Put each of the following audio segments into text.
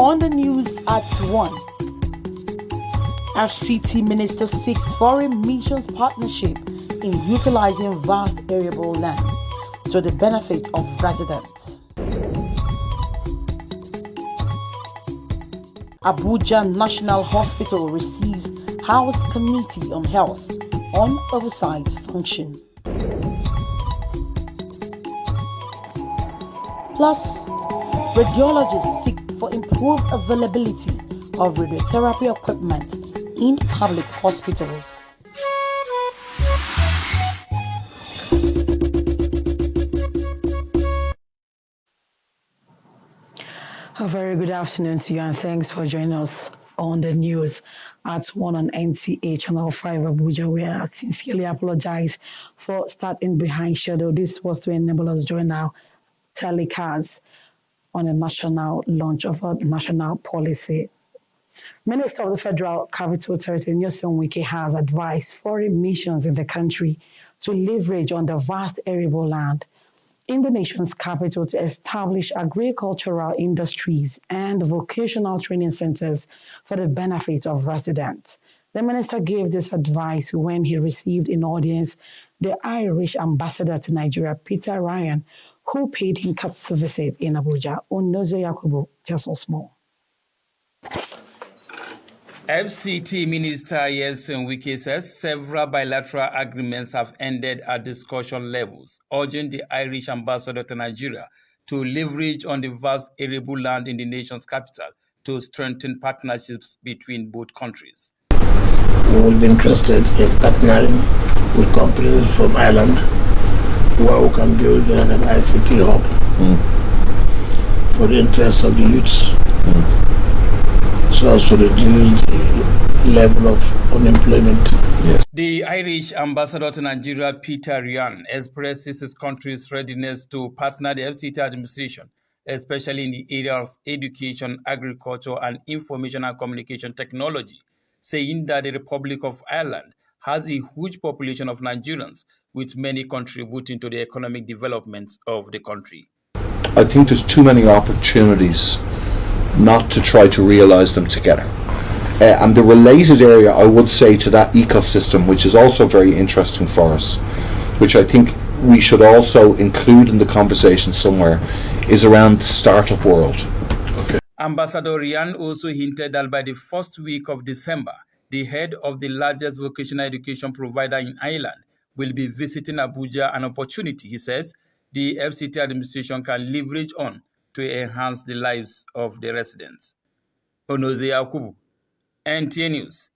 On the news at 1. FCT Minister seeks foreign missions partnership in utilizing vast arable land to the benefit of residents. Abuja National Hospital receives House Committee on Health on Oversight function. Plus, radiologists seek for improved availability of radiotherapy equipment in public hospitals. A very good afternoon to you, and thanks for joining us on the news at 1 on NTA Channel 5 Abuja. We are sincerely apologize for starting behind schedule. This was to enable us join our telecast on a national launch of a national policy. Minister of the Federal Capital Territory, Nyesom Wike, has advised foreign missions in the country to leverage on the vast arable land in the nation's capital to establish agricultural industries and vocational training centers for the benefit of residents. The minister gave this advice when he received in audience the Irish ambassador to Nigeria, Peter Ryan, who paid him courtesy visit in Abuja. Onozo Yakubu tells us more. FCT Minister Nyesom Wike says several bilateral agreements have ended at discussion levels, urging the Irish ambassador to Nigeria to leverage on the vast arable land in the nation's capital to strengthen partnerships between both countries. We will be interested in partnering with companies from Ireland where we can build an ICT hub for the interests of the youths. So as to reduce the level of unemployment. Yes. The Irish ambassador to Nigeria, Peter Ryan, expresses his country's readiness to partner the FCT administration, especially in the area of education, agriculture, and information and communication technology, saying that the Republic of Ireland has a huge population of Nigerians, with many contributing to the economic development of the country. I think there's too many opportunities not to try to realize them together. And the related area, I would say, to that ecosystem, which is also very interesting for us, which I think we should also include in the conversation somewhere, is around the startup world. Okay. Ambassador Ryan also hinted that by the first week of December, the head of the largest vocational education provider in Ireland will be visiting Abuja, an opportunity, he says, the FCT administration can leverage on to enhance the lives of the residents. Onozo Yakubu, NTA News.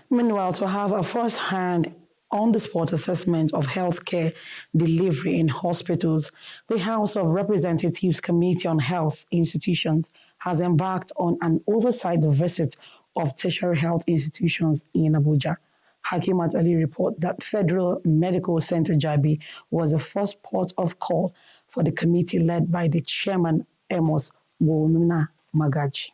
Meanwhile, to have a first-hand on-the-spot assessment of healthcare delivery in hospitals, the House of Representatives Committee on Health Institutions has embarked on an oversight visit of tertiary health institutions in Abuja. Hakimat Ali report that Federal Medical Center Jabi was the first port of call for the committee led by the chairman, Amos Womina Magaji.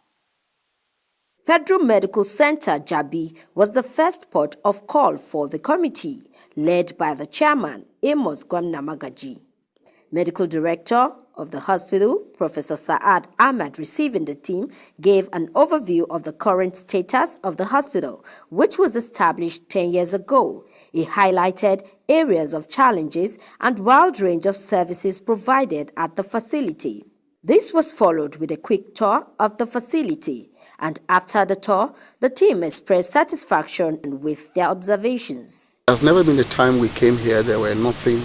Federal Medical Center Jabi was the first port of call for the committee led by the chairman, Amos Gwamna Magaji. Medical Director of the hospital, Professor Saad Ahmad, receiving the team, gave an overview of the current status of the hospital, which was established 10 years ago. He highlighted areas of challenges and wide range of services provided at the facility. This was followed with a quick tour of the facility, and after the tour, the team expressed satisfaction with their observations. There's never been a time we came here there were nothing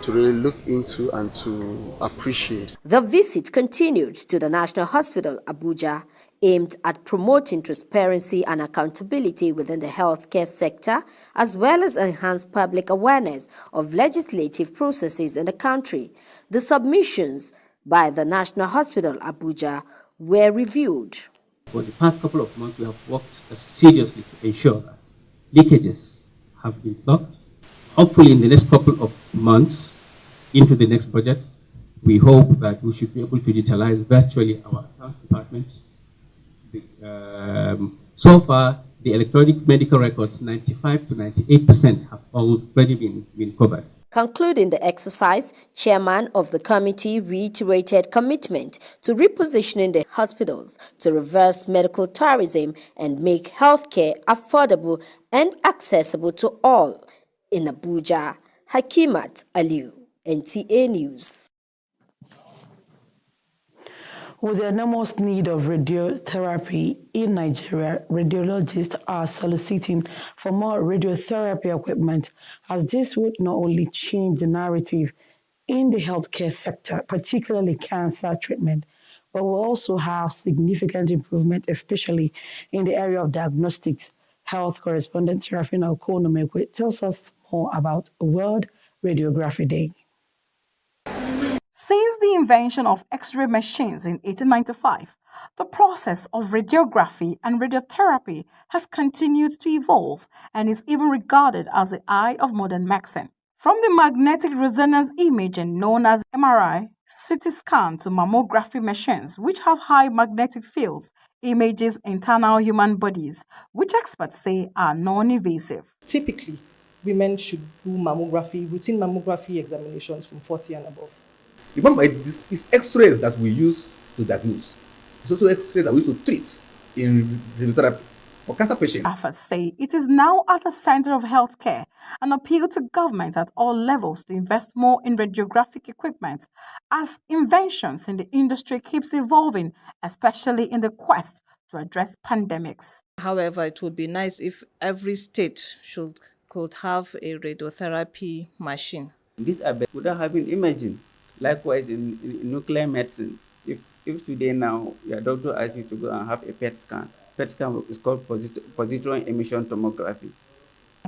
to really look into and to appreciate. The visit continued to the National Hospital, Abuja, aimed at promoting transparency and accountability within the healthcare sector, as well as enhance public awareness of legislative processes in the country. The submissions by the National Hospital, Abuja, were reviewed. For the past couple of months, we have worked seriously to ensure that leakages have been blocked. Hopefully in the next couple of months into the next budget, we hope that we should be able to digitalize virtually our account department. So far, the electronic medical records, 95 to 98% have already been covered. Concluding the exercise, Chairman of the committee reiterated commitment to repositioning the hospitals to reverse medical tourism and make healthcare affordable and accessible to all. In Abuja, Hakimat Aliu, NTA News. With the enormous need of radiotherapy in Nigeria, radiologists are soliciting for more radiotherapy equipment, as this would not only change the narrative in the healthcare sector, particularly cancer treatment, but will also have significant improvement, especially in the area of diagnostics. Health correspondent Serafina Okonomekwe tells us more about World Radiography Day. Since the invention of X-ray machines in 1895, the process of radiography and radiotherapy has continued to evolve and is even regarded as the eye of modern medicine. From the magnetic resonance imaging known as MRI, CT scan to mammography machines which have high magnetic fields, images internal human bodies, which experts say are non-invasive. Typically, women should do routine mammography examinations from 40 and above. Remember, this is X-rays that we use to diagnose. It's also X-rays that we use to treat in radiotherapy for cancer patients. Experts say it is now at the center of healthcare and appeal to government at all levels to invest more in radiographic equipment as inventions in the industry keeps evolving, especially in the quest to address pandemics. However, it would be nice if every state could have a radiotherapy machine. This without having imaging. Likewise, in nuclear medicine, if today now your doctor asks you to go and have a PET scan is called positron emission tomography.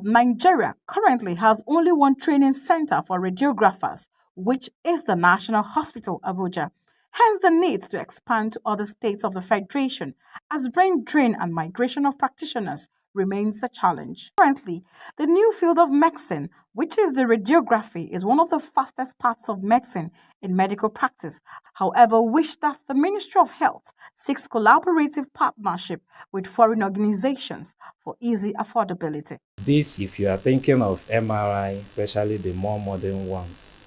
Nigeria currently has only one training center for radiographers, which is the National Hospital, Abuja. Hence the need to expand to other states of the Federation as brain drain and migration of practitioners remains a challenge. Currently, the new field of medicine, which is the radiography, is one of the fastest parts of medicine in medical practice. However, wish that the Ministry of Health seeks collaborative partnership with foreign organizations for easy affordability. This, if you are thinking of MRI, especially the more modern ones,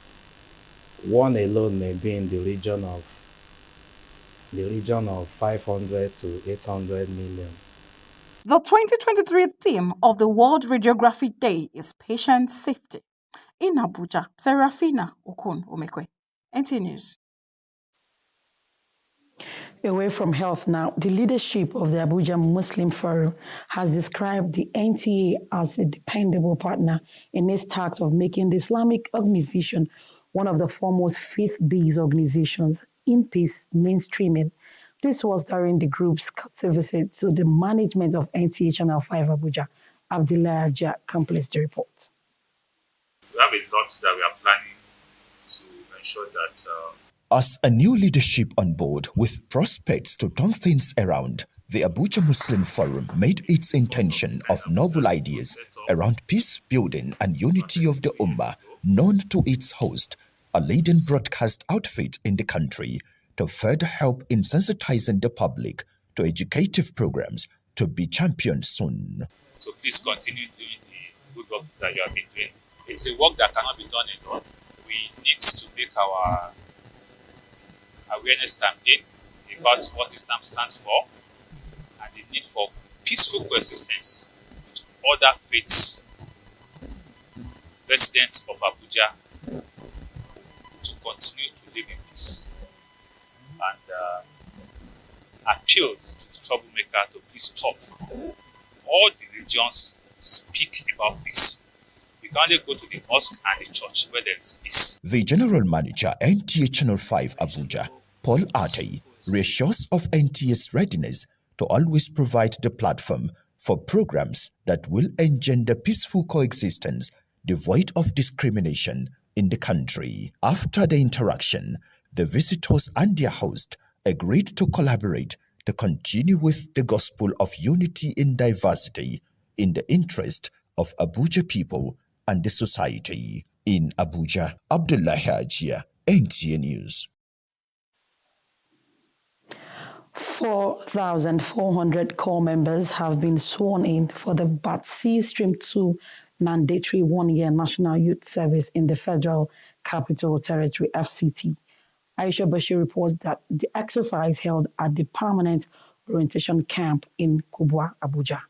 one alone may be in the region of 500 to 800 million. The 2023 theme of the World Radiography Day is patient safety. In Abuja, Serafina Okonomekwe, NTA News. Away from health now, the leadership of the Abuja Muslim Forum has described the NTA as a dependable partner in its task of making the Islamic organization one of the foremost faith-based organizations in peace mainstreaming. This was during the group's visit to the management of NTA Channel 5 Abuja. Abdullah Ajah completes the report. We have a lot that we are planning to ensure that... As a new leadership on board with prospects to turn things around, the Abuja Muslim Forum made its intention of noble ideas around peace building and unity of the Ummah known to its host, a leading broadcast outfit in the country, to further help in sensitizing the public to educative programs to be championed soon. So please continue doing the good work that you have been doing. It's a work that cannot be done alone. We need to make our awareness campaign about what Islam stands for and the need for peaceful coexistence with other faiths, residents of Abuja, to continue to live in peace. And appeals to the troublemaker to please stop. All the religions speak about peace. We can only go to the mosque and the church where there is peace. The General Manager, NTA Channel 5 Abuja, Paul Atey, reassures of NTA's readiness to always provide the platform for programs that will engender peaceful coexistence devoid of discrimination in the country. After the interaction, the visitors and their host agreed to collaborate to continue with the gospel of unity in diversity in the interest of Abuja people and the society. In Abuja, Abdullah Ajia, NTA News. 4,400 core members have been sworn in for the BATC Stream 2 mandatory one-year National Youth Service in the Federal Capital Territory, FCT. Aisha Bashir reports that the exercise held at the permanent orientation camp in Kubwa, Abuja.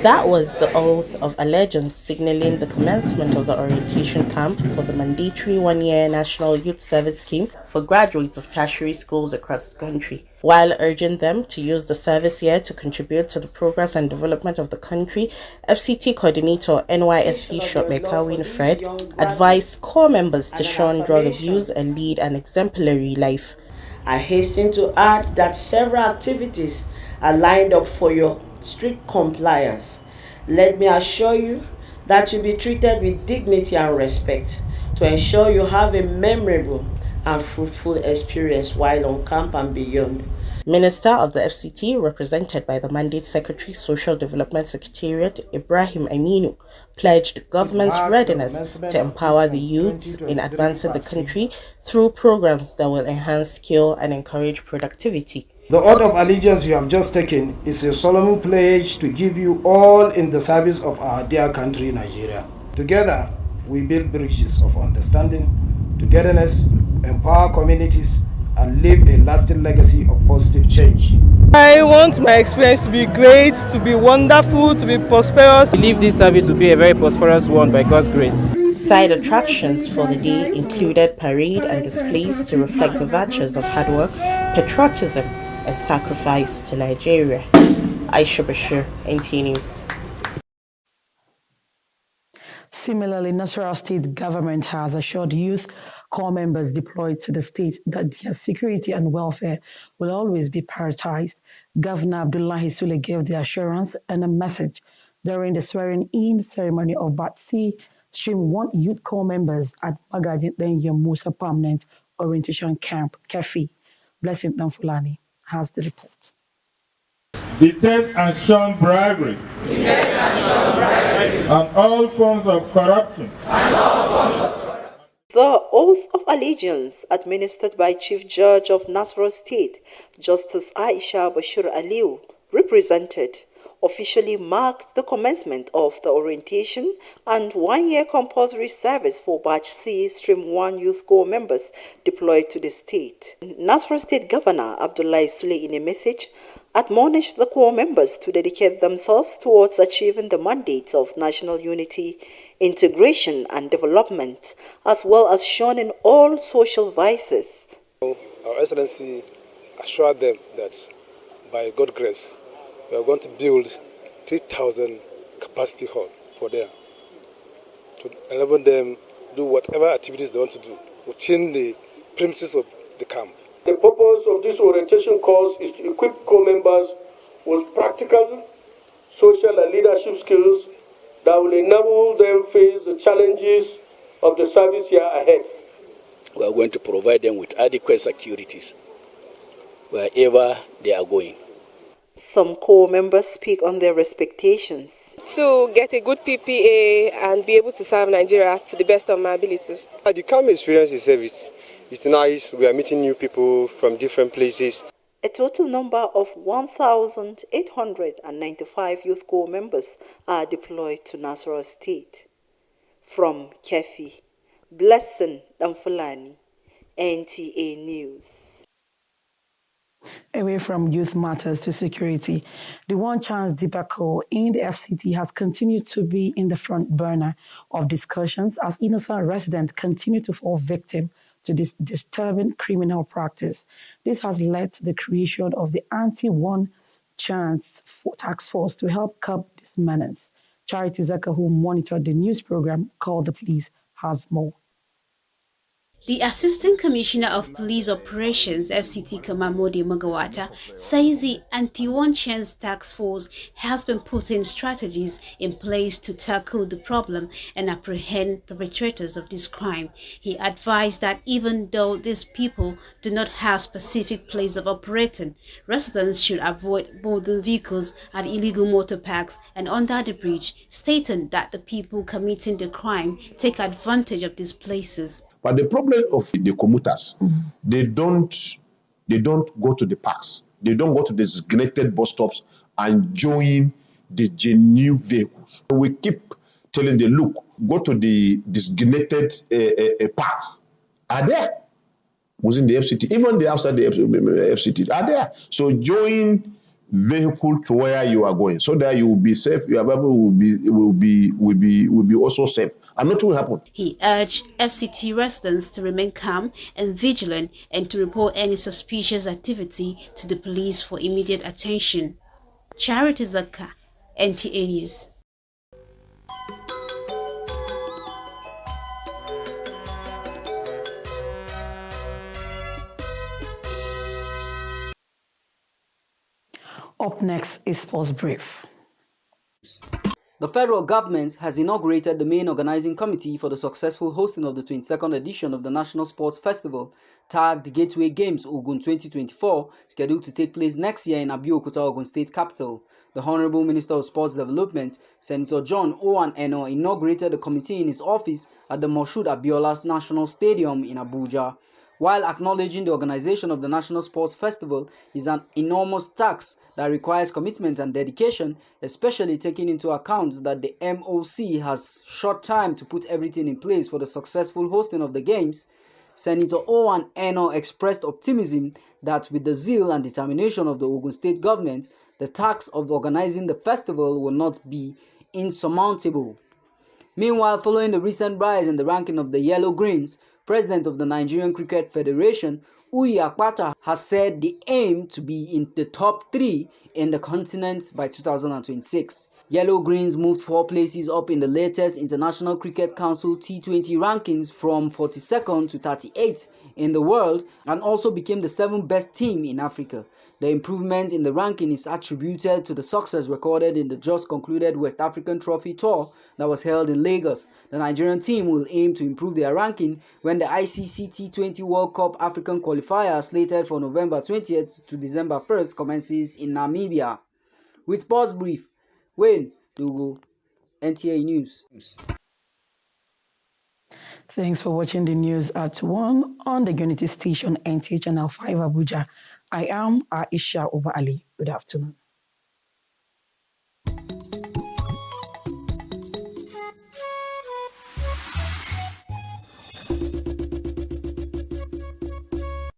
That was the oath of allegiance signaling the commencement of the orientation camp for the mandatory one-year National Youth Service Scheme for graduates of tertiary schools across the country. While urging them to use the service year to contribute to the progress and development of the country, FCT coordinator NYSC Shopmaker Winfred advised core members to shun drug abuse and lead an exemplary life. I hasten to add that several activities are lined up for your strict compliance. Let me assure you that you'll be treated with dignity and respect to ensure you have a memorable and fruitful experience while on camp and beyond. Minister of the FCT, represented by the Mandate Secretary Social Development Secretariat Ibrahim Aminu, pledged government's readiness to empower the youth in advancing the country through programs that will enhance skill and encourage productivity. The oath of allegiance you have just taken is a solemn pledge to give you all in the service of our dear country, Nigeria. Together, we build bridges of understanding, togetherness, empower communities, and leave a lasting legacy of positive change. I want my experience to be great, to be wonderful, to be prosperous. I believe this service will be a very prosperous one by God's grace. Side attractions for the day included parade and displays to reflect the virtues of hard work, patriotism, and sacrifice to Nigeria. Aisha Bashir, NT News. Similarly, Nasarawa State government has assured youth corps members deployed to the state that their security and welfare will always be prioritized. Governor Abdullahi Sule gave the assurance and a message during the swearing-in ceremony of Batsi Stream 1 youth corps members at Magaji Denye Musa Permanent Orientation Camp, Kefi. Blessing Danfulani has the report. Detect and shun bribery. And all forms of corruption. The oath of allegiance administered by Chief Judge of Nasarawa State, Justice Aisha Bashir Aliu, represented, officially marked the commencement of the orientation and one-year compulsory service for Batch C Stream 1 Youth Corps members deployed to the state. Nasarawa State Governor Abdullahi Sule, in a message, admonished the Corps members to dedicate themselves towards achieving the mandates of national unity, integration and development, as well as shunning all social vices. Our Excellency assured them that by God's grace, we are going to build 3,000 capacity hall for them to enable them do whatever activities they want to do within the premises of the camp. The purpose of this orientation course is to equip corps members with practical, social and leadership skills that will enable them face the challenges of the service year ahead. We are going to provide them with adequate securities wherever they are going. Some corps members speak on their expectations. To get a good PPA and be able to serve Nigeria to the best of my abilities. The camp experience is it's nice. We are meeting new people from different places. A total number of 1,895 youth corps members are deployed to Nasarawa State. From Kefi, Blessing Damfulani, NTA News. Away from youth matters to security, the one chance debacle in the FCT has continued to be in the front burner of discussions as innocent residents continue to fall victim to this disturbing criminal practice. This has led to the creation of the anti-one chance task force to help curb this menace. Charity Zaka, who monitored the news program called The Police, has more. The Assistant Commissioner of Police Operations, FCT Kamamode Magawata, says the Anti-One Chance Task Force has been putting strategies in place to tackle the problem and apprehend perpetrators of this crime. He advised that even though these people do not have specific place of operating, residents should avoid boarding vehicles at illegal motor parks and under the bridge, stating that the people committing the crime take advantage of these places. But the problem of the commuters, they don't go to the parks. They don't go to the designated bus stops and join the genuine vehicles. We keep telling them, look, go to the designated parks. Are there within the FCT, even the outside the FCT are there. So join vehicle to where you are going, so that you will be safe. Your Bible will be also safe, and nothing will happen. He urged FCT residents to remain calm and vigilant and to report any suspicious activity to the police for immediate attention. Charity Zakka, NTA News. Up next is Sports Brief. The federal government has inaugurated the main organizing committee for the successful hosting of the 22nd edition of the National Sports Festival, tagged Gateway Games Ogun 2024, scheduled to take place next year in Abuja, Ogun State capital. The Honorable Minister of Sports Development, Senator John Owan Eno, inaugurated the committee in his office at the Moshood Abiola National Stadium in Abuja. While acknowledging the organization of the National Sports Festival is an enormous task that requires commitment and dedication, especially taking into account that the MOC has short time to put everything in place for the successful hosting of the Games, Senator Owan Eno expressed optimism that with the zeal and determination of the Ogun State government, the task of organizing the festival will not be insurmountable. Meanwhile, following the recent rise in the ranking of the Yellow Greens, President of the Nigerian Cricket Federation, Uyi Akpata, has said the aim to be in the top 3 in the continent by 2026. Yellow Greens moved 4 places up in the latest International Cricket Council T20 rankings from 42nd to 38th in the world and also became the 7th best team in Africa. The improvement in the ranking is attributed to the success recorded in the just concluded West African Trophy Tour that was held in Lagos. The Nigerian team will aim to improve their ranking when the ICC T20 World Cup African qualifier slated for November 20th to December 1st commences in Namibia. With Sports Brief, Wayne Dugu, NTA News. Thanks for watching the news at 1 on the Unity Station, NTA Channel 5 Abuja. I am Aisha Oba Ali. Good afternoon.